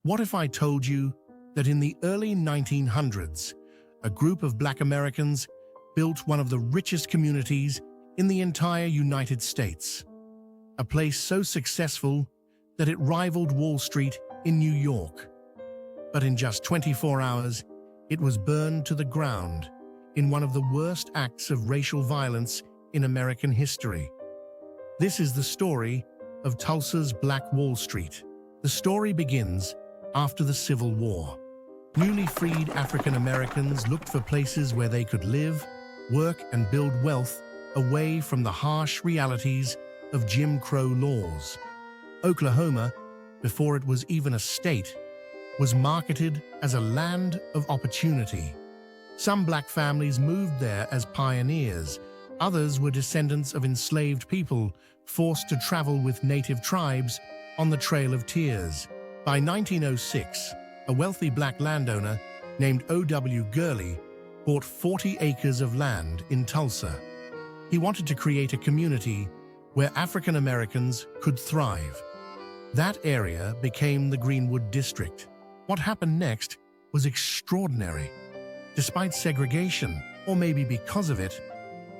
What if I told you that in the early 1900s, a group of Black Americans built one of the richest communities in the entire United States? A place so successful that it rivaled Wall Street in New York. But in just 24 hours, it was burned to the ground in one of the worst acts of racial violence in American history. This is the story of Tulsa's Black Wall Street. The story begins after the Civil War. Newly freed African Americans looked for places where they could live, work, and build wealth away from the harsh realities of Jim Crow laws. Oklahoma, before it was even a state, was marketed as a land of opportunity. Some Black families moved there as pioneers. Others were descendants of enslaved people forced to travel with native tribes on the Trail of Tears. By 1906, a wealthy Black landowner named O.W. Gurley bought 40 acres of land in Tulsa. He wanted to create a community where African Americans could thrive. That area became the Greenwood District. What happened next was extraordinary. Despite segregation, or maybe because of it,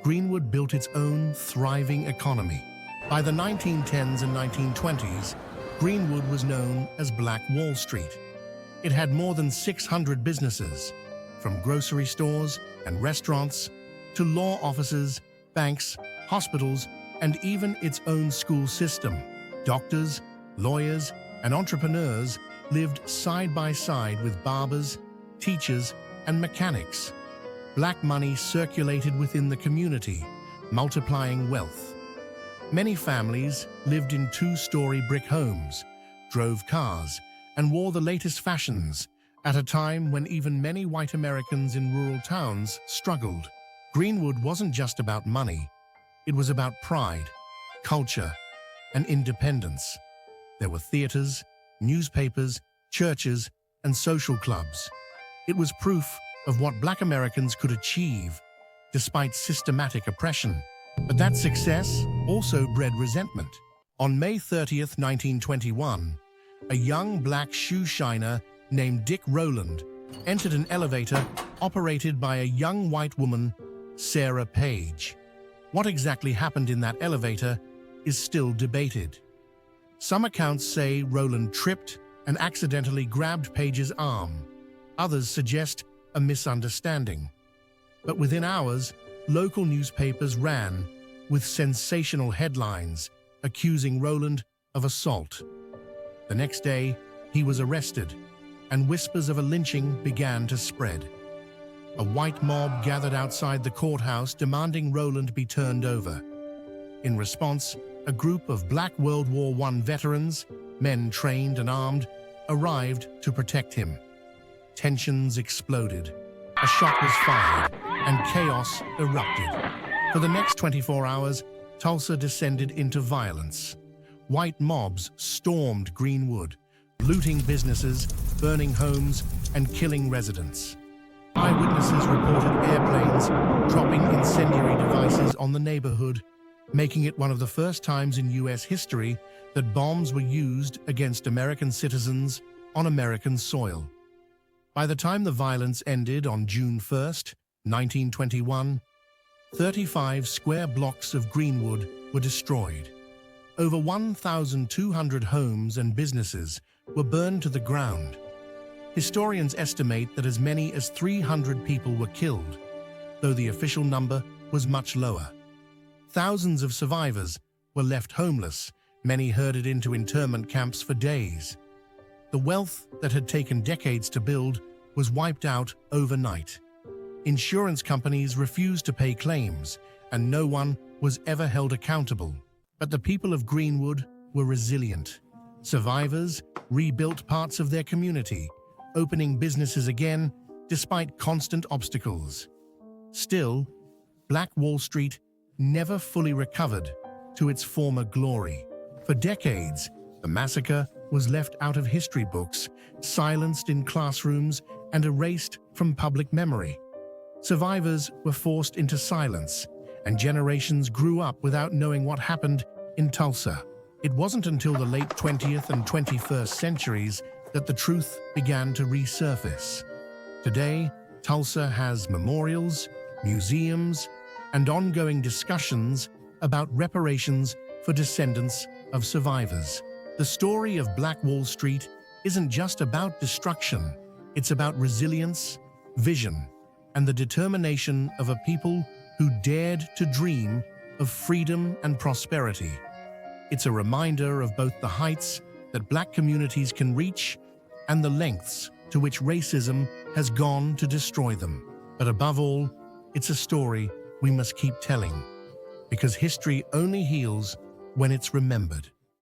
Greenwood built its own thriving economy. By the 1910s and 1920s, Greenwood was known as Black Wall Street. It had more than 600 businesses, from grocery stores and restaurants to law offices, banks, hospitals, and even its own school system. Doctors, lawyers, and entrepreneurs lived side by side with barbers, teachers, and mechanics. Black money circulated within the community, multiplying wealth. Many families lived in two-story brick homes, drove cars, and wore the latest fashions at a time when even many white Americans in rural towns struggled. Greenwood wasn't just about money. It was about pride, culture, and independence. There were theaters, newspapers, churches, and social clubs. It was proof of what Black Americans could achieve despite systematic oppression. But that success also bred resentment. On May 30th, 1921, a young Black shoe shiner named Dick Rowland entered an elevator operated by a young white woman, Sarah Page. What exactly happened in that elevator is still debated. Some accounts say Rowland tripped and accidentally grabbed Page's arm. Others suggest a misunderstanding. But within hours, local newspapers ran with sensational headlines accusing Rowland of assault. The next day, he was arrested, and whispers of a lynching began to spread. A white mob gathered outside the courthouse demanding Rowland be turned over. In response, a group of Black World War I veterans, men trained and armed, arrived to protect him. Tensions exploded. A shot was fired, and chaos erupted. For the next 24 hours, Tulsa descended into violence. White mobs stormed Greenwood, looting businesses, burning homes, and killing residents. Eyewitnesses reported airplanes dropping incendiary devices on the neighborhood, making it one of the first times in U.S. history that bombs were used against American citizens on American soil. By the time the violence ended on June 1st, 1921, 35 square blocks of Greenwood were destroyed. Over 1,200 homes and businesses were burned to the ground. Historians estimate that as many as 300 people were killed, though the official number was much lower. Thousands of survivors were left homeless, many herded into internment camps for days. The wealth that had taken decades to build was wiped out overnight. Insurance companies refused to pay claims, and no one was ever held accountable. But the people of Greenwood were resilient. Survivors rebuilt parts of their community, opening businesses again despite constant obstacles. Still, Black Wall Street never fully recovered to its former glory. For decades, the massacre was left out of history books, silenced in classrooms, and erased from public memory. Survivors were forced into silence, and generations grew up without knowing what happened in Tulsa. It wasn't until the late 20th and 21st centuries that the truth began to resurface. Today, Tulsa has memorials, museums, and ongoing discussions about reparations for descendants of survivors. The story of Black Wall Street isn't just about destruction, it's about resilience, vision, and the determination of a people who dared to dream of freedom and prosperity. It's a reminder of both the heights that Black communities can reach and the lengths to which racism has gone to destroy them. But above all, it's a story we must keep telling, because history only heals when it's remembered.